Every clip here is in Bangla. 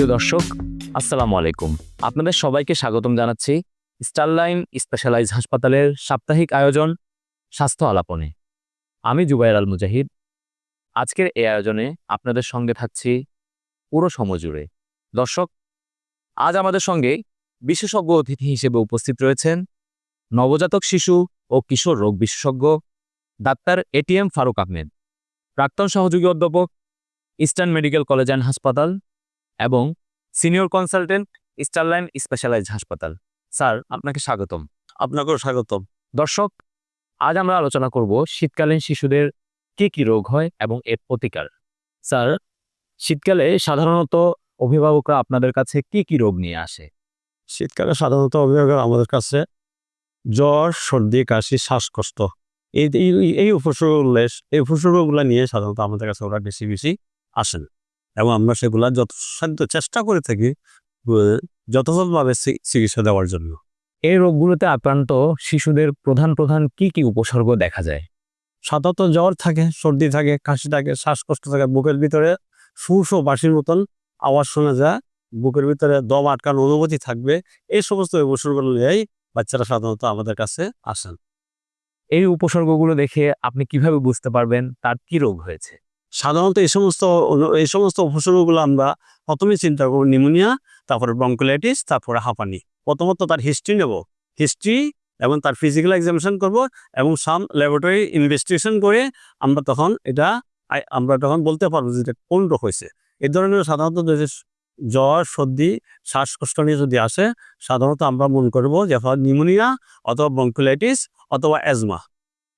প্রিয় দর্শক, আসসালামু আলাইকুম। আপনাদের সবাইকে স্বাগতম জানাচ্ছি স্টারলাইন স্পেশালাইজ হাসপাতালের সাপ্তাহিক আয়োজন স্বাস্থ্য আলাপনে। আমি জুবায়ের আল মুজাহিদ। আজকের এই আয়োজনে আপনাদের সঙ্গে থাকছি পুরো সময় জুড়ে। দর্শক, আজ আমাদের সঙ্গে বিশেষজ্ঞ অতিথি হিসেবে উপস্থিত রয়েছেন নবজাতক শিশু ও কিশোর রোগ বিশেষজ্ঞ ডাক্তার এটিএম ফারুক আহমেদ, প্রাক্তন সহযোগী অধ্যাপক, ইস্টার্ন মেডিকেল কলেজ অ্যান্ড হাসপাতাল এবং সিনিয়র কনসালটেন্ট, স্টারলাইন স্পেশালাইজ হাসপাতাল। স্যার, আপনাকে স্বাগতম। আপনাকেও স্বাগতম। দর্শক, আজ আমরা আলোচনা করব শীতকালীন শিশুদের কি কি রোগ হয় এবং এর প্রতিকার। স্যার, শীতকালে সাধারণত অভিভাবকরা আপনাদের কাছে কি কি রোগ নিয়ে আসে? শীতকালে সাধারণত অভিভাবক আমাদের কাছে জ্বর, সর্দি, কাশি, শ্বাসকষ্ট এই এই- এই উপসর্গগুলো নিয়ে সাধারণত আমাদের কাছে ওরা বেশি বেশি আসেন এবং আমরা সেগুলা যথাসাধ্য চেষ্টা করে থাকি যথাযথভাবে চিকিৎসা দেওয়ার জন্য। এই রোগগুলোতে আক্রান্ত শিশুদের প্রধান প্রধান কি কি উপসর্গ দেখা যায়? সাধারণত জ্বর থাকে, সর্দি থাকে, কাশি থাকে, শ্বাসকষ্ট থাকে, বুকের ভিতরে শু বাঁশির মতন আওয়াজ শোনা যায়, বুকের ভিতরে দম আটকানো অনুভূতি থাকবে। এই সমস্ত উপসর্গগুলো নিয়েই বাচ্চারা সাধারণত আমাদের কাছে আসেন। এই উপসর্গগুলো দেখে আপনি কিভাবে বুঝতে পারবেন তার কি রোগ হয়েছে? সাধারণত এই সমস্ত উপসর্গগুলো আমরা প্রথমে চিন্তা করব নিউমোনিয়া, তারপরে ব্রঙ্কোলাইটিস, তারপরে হাঁপানি। প্রথমত তার হিস্ট্রি নেব, হিস্ট্রি এবং তার ফিজিক্যাল এক্সামিনেশন করব এবং সাম ল্যাবরেটরি ইনভেস্টিগেশন করে আমরা তখন বলতে পারবো যে এটা কোন রোগ হয়েছে। এই ধরনের সাধারণত যদি জ্বর, সর্দি, শ্বাসকষ্ট নিয়ে যদি আসে, সাধারণত আমরা মনে করবো যে নিউমোনিয়া অথবা ব্রঙ্কোলাইটিস অথবা অ্যাজমা।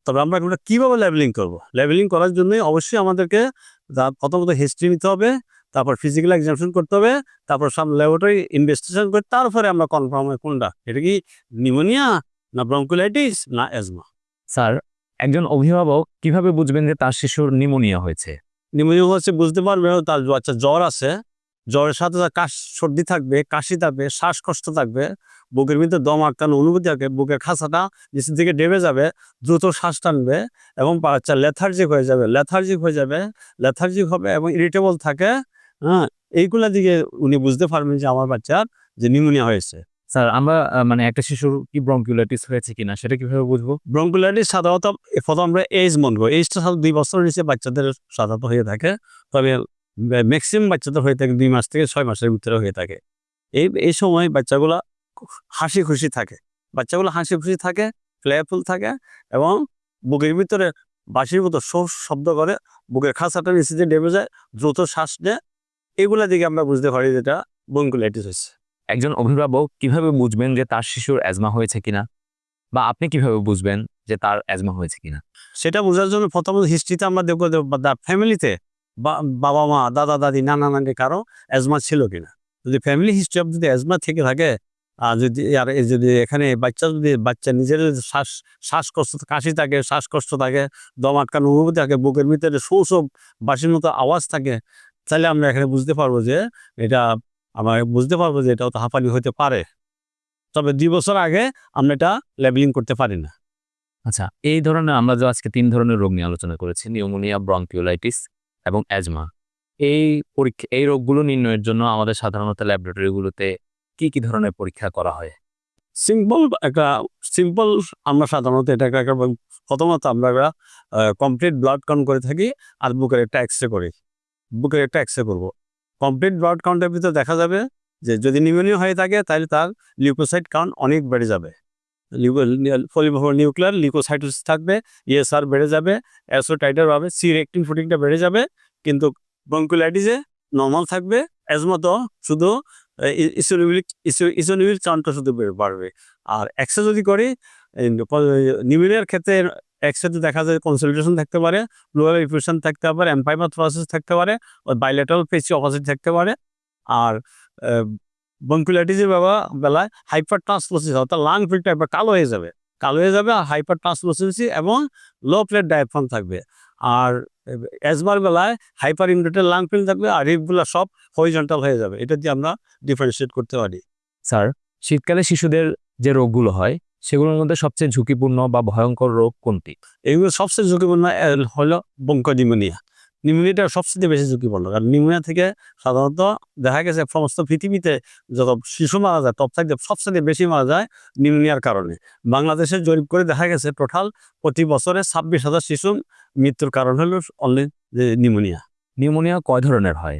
তবে আমরা এগুলো কীভাবে লেবেলিং করব? লেবেলিং করার জন্যই অবশ্যই আমাদেরকে প্রথমত হিস্ট্রি নিতে হবে, তারপর ফিজিক্যাল এক্সামিনেশন করতে হবে, তারপর সব ল্যাবরেটরি ইনভেস্টিগেশন করে তারপরে আমরা কনফার্ম হয় কোনটা, এটা কি নিউমোনিয়া না ব্রঙ্কোলাইটিস না অ্যাজমা। স্যার, একজন অভিভাবক কিভাবে বুঝবেন যে তার শিশুর নিউমোনিয়া হয়েছে? নিউমোনিয়া হচ্ছে বুঝতে পারবে তার বাচ্চা জ্বর আছে, জ্বরের সাথে তার সর্দি থাকবে, কাশি থাকবে, শ্বাসকষ্ট থাকবে, বুকের ভিতরে দম আটকানো অনুভূতি থাকবে, বুকের খাঁচাটা নিচের দিকে ডেবে যাবে, দ্রুত শ্বাস টানবে এবং বাচ্চা লেথার্জিক হবে এবং ইরিটেবল থাকে। হ্যাঁ, এইগুলা দিকে উনি বুঝতে পারবেন যে আমার বাচ্চার যে নিউমোনিয়া হয়েছে। স্যার, আমরা মানে একটা শিশুর কি ব্রঙ্কিওলাইটিস হয়েছে কিনা সেটা কিভাবে বুঝবো? ব্রঙ্কোলাইটিস সাধারণত প্রথম আমরা এজ মনে করি, এজটা সাধারণত 2 বছরের নিচে বাচ্চাদের সাধারণত হয়ে থাকে। তবে ম্যাক্সিমাম বাচ্চাদের হয়ে থাকে 2 মাস থেকে 6 মাসের ভিতরে হয়ে থাকে। এই সময় বাচ্চাগুলা হাসি খুশি থাকে, প্লেফুল থাকে এবং বুকের ভিতরে বাঁশির মতো শব্দ করে, বুকের খাঁচাটা নিচে দিয়ে ডেবে যায়, দ্রুত শ্বাস নেয়। এগুলা দিকে আমরা বুঝতে পারি যেটা ব্রঙ্কোলাইটিস হয়েছে। একজন অভিভাবক কিভাবে বুঝবেন যে তার শিশুর অ্যাজমা হয়েছে কিনা, বা আপনি কিভাবে বুঝবেন যে তার অ্যাজমা হয়েছে কিনা? সেটা বোঝার জন্য প্রথমত হিস্ট্রিতে আমরা দেখবো ফ্যামিলিতে বাবা মা, দাদা দাদি, নানা নানি কারো অ্যাজমা ছিল কিনা। যদি ফ্যামিলি হিস্ট্রি অফ যদি অ্যাজমা থেকে থাকে, যদি এখানে বাচ্চা নিজের শ্বাসকষ্ট, কাশি থাকে, শ্বাসকষ্ট থাকে, দম আটকানো অনুভূতি থাকে, বুকের ভিতরে সব বাঁশির মতো আওয়াজ থাকে, তাহলে আমরা এখানে বুঝতে পারবো যে এটা তো হাঁপানি হতে পারে। তবে 2 বছর আগে আমরা এটা লেবেলিং করতে পারি না। আচ্ছা, এই ধরনের আমরা যে আজকে 3 ধরনের রোগ নিয়ে আলোচনা করেছি, নিউমোনিয়া, ব্রঙ্কিওলাইটিস এবং অ্যাজমা। এই রোগগুলো নির্ণয়ের জন্য আমাদের সাধারণত ল্যাবরেটরিগুলোতে কি কি ধরনের পরীক্ষা করা হয়? সিম্পল আমরা সাধারণত প্রথমত আমরা কমপ্লিট ব্লাড কাউন্ট করে থাকি আর বুকের একটা এক্সরে করব। কমপ্লিট ব্লাড কাউন্টের ভিতরে দেখা যাবে যে যদি নিউমোনিয়া হয়ে থাকে তাহলে তার লিউকোসাইট কাউন্ট অনেক বেড়ে যাবে, নিউক্লিয়ার লিউকোসাইটোসিস থাকবে, ESR বেড়ে যাবে, অ্যাসোটাইটার হবে, C-রেক্টিন প্রোটিনটা বেড়ে যাবে। কিন্তু ব্রঙ্কোলাইটিসে নর্মাল থাকবে, অ্যাজমা তো শুধু ইসোনিউরিক কাউন্টটা শুধু বাড়বে। আর এক্সরে যদি করি, নিউমোনিয়ার ক্ষেত্রে এক্সরেতে দেখা যায় কনসলিডেশন থাকতে পারে, প্লুরাল ইফিউশন থাকতে পারে, এমফাইমাথ্রোসিস থাকতে পারে, বাইলেটারাল পেসি অপোজিট থাকতে পারে। আর ব্রঙ্কোলাইটিসের বেলায় হাইপার ট্রান্সলোসিস অর্থাৎ লাং ফিল্ডটা একবার কালো হয়ে যাবে, আর হাইপার ট্রান্সলোসিস এবং লো প্লেট ডায়াফ্রাম থাকবে। আর অ্যাজমার বেলায় হাইপার ইনভেটেড লাং ফিল্ড থাকবে আর রিপগুলো সব হরিজন্টাল হয়ে যাবে। এটা দিয়ে আমরা ডিফারেন্সিয়েট করতে পারি। স্যার, শীতকালে শিশুদের যে রোগগুলো হয় সেগুলোর মধ্যে সবচেয়ে ঝুঁকিপূর্ণ বা ভয়ঙ্কর রোগ কোনটি? এগুলো সবচেয়ে ঝুঁকিপূর্ণ হলো ব্রঙ্কোনিউমোনিয়া। নিউমোনিয়াটা সবচেয়ে বেশি ঝুঁকিপূর্ণ, কারণ নিউমোনিয়া থেকে সাধারণত দেখা গেছে সমস্ত পৃথিবীতে যত শিশু মারা যায় সবচেয়ে বেশি মারা যায় নিউমোনিয়ার কারণে। বাংলাদেশে জরিপ করে দেখা গেছে টোটাল প্রতি বছরে 26,000 শিশু মৃত্যুর কারণ হলো অনলি নিউমোনিয়া। নিউমোনিয়া কয় ধরনের হয়?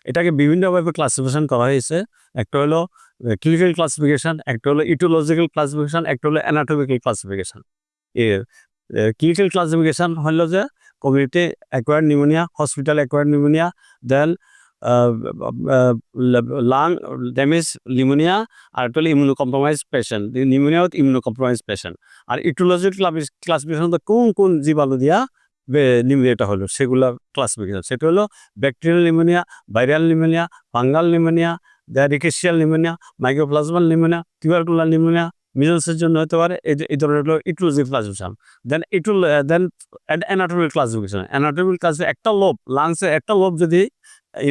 এটাকে বিভিন্নভাবে ক্লাসিফিকেশন করা হয়েছে। একটা হলো ক্লিনিক্যাল ক্লাসিফিকেশন, একটা হলো ইটিওলজিক্যাল ক্লাসিফিকেশন, একটা হলো অ্যানাটমিক্যাল ক্লাসিফিকেশন। ক্লিনিক্যাল ক্লাসিফিকেশন হলো যে community acquired pneumonia, hospital acquired pneumonia, then lung damage pneumonia, আর একটা হলো immuno compromise patient, pneumonia with immuno compromise patient. আর ইটিওলজিক্যাল ক্লাসিফিকেশন তো কোন কোন জীবাণু দিয়া নিউমোনিয়াটা হলো সেগুলা ক্লাসিফিকেশন। সেটা হলো bacterial pneumonia, viral pneumonia, fungal pneumonia, rickettsial pneumonia, mycoplasmal pneumonia, tubercular pneumonia, মিজলসের জন্য হতে পারে। এই ধরনের হলো aetiological classification. Then anatomical classification. Anatomical classification একটা লোব, লাংসে একটা লোব যদি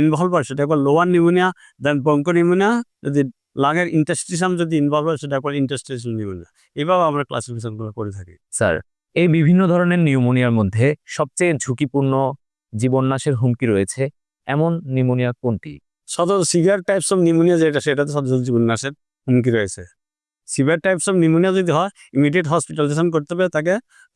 ইনভলভ হয় সেটা একবার লোয়ার নিউমোনিয়া, দেন ব্রঙ্কো নিউমোনিয়া। যদি লাঙের ইন্টাস্টিশন যদি ইনভলভ হয় সেটা একবার ইন্টাস্টিশনাল নিউমোনিয়া। এভাবে আমরা ক্লাসিফিকেশনগুলো করে থাকি। স্যার, এই বিভিন্ন ধরনের নিউমোনিয়ার মধ্যে সবচেয়ে ঝুঁকিপূর্ণ জীবননাশের হুমকি রয়েছে এমন নিউমোনিয়া কোনটি? সাধারণত সিভিয়ার টাইপস অফ নিউমোনিয়া সেটাতে সাধারণত জীবননাশের হুমকি রয়েছে। সিভিয়ার টাইপস অফ নিউমোনিয়া যদি হয় ইমিডিয়েট হসপিটালাইজেশন করতে হবে,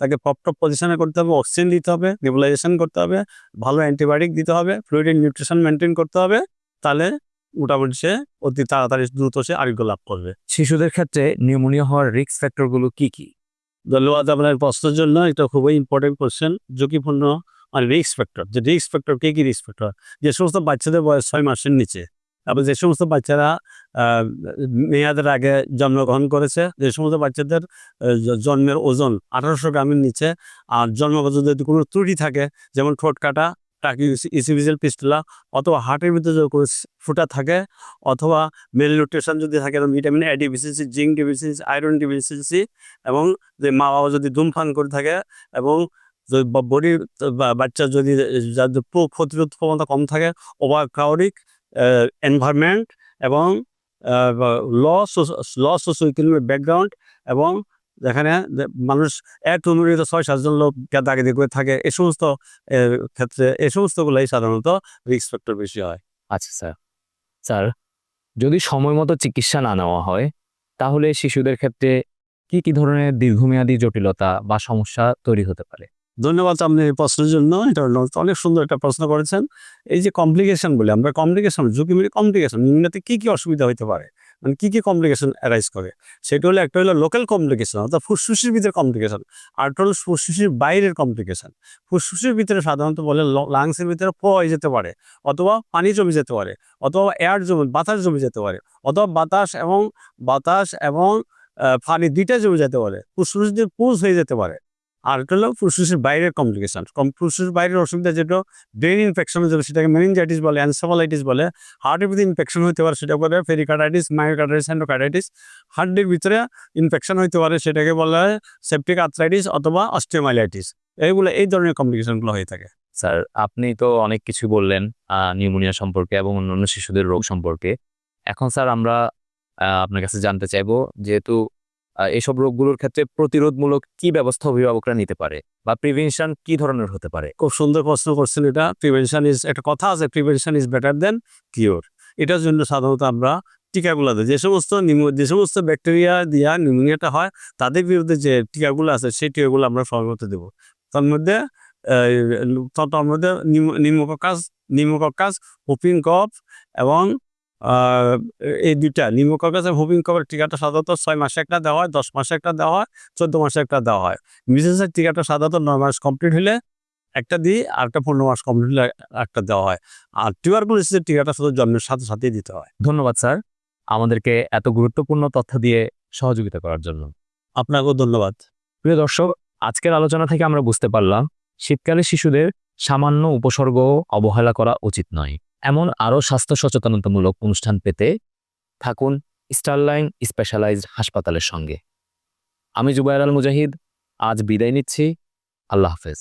তাকে প্রপার পজিশনে করতে হবে, অক্সিজেন দিতে হবে, নেবুলাইজেশন করতে হবে, ভালো অ্যান্টিবায়োটিক দিতে হবে, ফ্লুইড নিউট্রিশন মেনটেন করতে হবে। তাহলে মোটামুটি সে অতি তাড়াতাড়ি দ্রুত সে আরোগ্য লাভ করবে। শিশুদের ক্ষেত্রে নিউমোনিয়া হওয়ার রিস্ক ফ্যাক্টরগুলো কি কি? ধন্যবাদ আপনার প্রশ্নের জন্য। এটা খুবই ইম্পর্টেন্ট কোশ্চেন। ঝুঁকিপূর্ণ মানে রিস্ক ফ্যাক্টর, যে রিস্ক ফ্যাক্টর কি রিস্ক ফ্যাক্টর? যে সমস্ত বাচ্চাদের বয়স 6 মাসের নিচে, এবং যে সমস্ত বাচ্চারা মেয়াদের আগে জন্মগ্রহণ করেছে, যে সমস্ত বাচ্চাদের জন্মের ওজন 1800 গ্রামের নিচে, আর জন্মগত যদি কোনো ত্রুটি থাকে, যেমন ঠোঁট কাটা, টাকি ইসিভিজিয়াল পিস্টুলা, অথবা হার্টের ভিতরে যদি কোনো ফুটা থাকে, অথবা মেল নিউট্রিশন যদি থাকে, vitamin A deficiency, zinc deficiency, iron deficiency, এবং যে মা বাবা যদি ধূমপান করে থাকে, এবং বডির বাচ্চা যদি যাদের প্রতিরোধ ক্ষমতা কম থাকে, ওভার ক্রাউডিক এনভায়রনমেন্ট, এবং ল সোশিও ইকোনমিক ব্যাকগ্রাউন্ড, এবং যেখানে মানুষ এক অনুমোদিত 6-7 জন লোক দাগিদি করে থাকে, এই সমস্ত ক্ষেত্রে এই সমস্তগুলোই সাধারণত রিস্ক ফ্যাক্টর বেশি হয়। আচ্ছা স্যার। স্যার, যদি সময় মতো চিকিৎসা না নেওয়া হয় তাহলে শিশুদের ক্ষেত্রে কি কি ধরনের দীর্ঘমেয়াদী জটিলতা বা সমস্যা তৈরি হতে পারে? ধন্যবাদ আপনি এই প্রশ্নের জন্য। এটা অনেক সুন্দর একটা প্রশ্ন করেছেন। এই যে কমপ্লিকেশন বলি আমরা, কমপ্লিকেশন ঝুঁকি মানে কমপ্লিকেশন নিম্নতে কি অসুবিধা হতে পারে, মানে কি কমপ্লিকেশন অ্যারাইজ করে, সেটা হলো একটা হলো লোকাল কমপ্লিকেশন, অর্থাৎ ফুসফুসের ভিতরে কমপ্লিকেশন, আর একটা হলো ফুসফুসের বাইরের কমপ্লিকেশন। ফুসফুসের ভিতরে সাধারণত বলে লাংসের ভিতরে হয়ে যেতে পারে, অথবা পানি জমে যেতে পারে, অথবা বাতাস জমে যেতে পারে, অথবা বাতাস এবং পানি দুইটা জমে যেতে পারে, ফুসফুস দিয়ে পুজ হয়ে যেতে পারে। আর এটা হলো ফুসফুসের বাইরের কমপ্লিকেশন। ফুসফুসের বাইরের অসুবিধা যেটা ব্রেন ইনফেকশন হতে পারে, সেটাকে মেনিনজাইটিস বলে, এনসেফালাইটিস বলে। হার্টের ভিতরে ইনফেকশন হতে পারে, সেটা বলে পেরিকার্ডাইটিস, মায়োকার্ডাইটিস, এন্ডোকার্ডাইটিস। হার্টের ভিতরে ইনফেকশন হতে পারে, সেটাকে বলা হয় সেপটিক আর্থ্রাইটিস অথবা অস্টিওমাইলাইটিস। এই ধরনের কমপ্লিকেশনগুলো হয়ে থাকে। স্যার, আপনি তো অনেক কিছু বললেন নিউমোনিয়া সম্পর্কে এবং অন্যান্য শিশুদের রোগ সম্পর্কে। এখন স্যার আমরা আপনার কাছে জানতে চাইবো, যেহেতু এসব রোগগুলোর ক্ষেত্রে প্রতিরোধমূলক কি ব্যবস্থা অভিভাবকরা নিতে পারে বা প্রিভেনশন কি ধরনের হতে পারে? খুব সুন্দর প্রশ্ন করছেন এটা। একটা কথা আছে, prevention is better then cure. এটার জন্য সাধারণত আমরা টিকাগুলো দিই। যে সমস্ত ব্যাকটেরিয়া দিয়া নিউমোনিয়াটা হয়, তাদের বিরুদ্ধে যে টিকাগুলো আছে সেই টিকাগুলো আমরা সর্বত দেবো। তার মধ্যে নিউমোকক্কাস, হুপিং কফ, এবং এই দুইটা নিউমোকক্কাস এবং হুপিং কফের টিকাটা সাধারণত 6 মাসে একটা দেওয়া হয়, 10 মাসে একটা দেওয়া হয়, 14 মাসে একটা দেওয়া হয়। মিজেলসের টিকাটা সাধারণত 9 মাস কমপ্লিট হলে একটা দিই, আর একটা 15 মাস কমপ্লিট হলে একটা দেওয়া হয়। আর টিউবারকুলোসিসের টিকাটা শুধু জন্মের সাথে সাথেই দিতে হয়। ধন্যবাদ স্যার, আমাদেরকে এত গুরুত্বপূর্ণ তথ্য দিয়ে সহযোগিতা করার জন্য। আপনাকেও ধন্যবাদ। প্রিয় দর্শক, আজকের আলোচনা থেকে আমরা বুঝতে পারলাম শীতকালে শিশুদের সামান্য উপসর্গ অবহেলা করা উচিত নয়। এমন আরও স্বাস্থ্য সচেতনতামূলক অনুষ্ঠান পেতে থাকুন স্টারলাইন স্পেশালাইজড হাসপাতালের সঙ্গে। আমি জুবায়ের আল মুজাহিদ আজ বিদায় নিচ্ছি। আল্লাহ হাফেজ।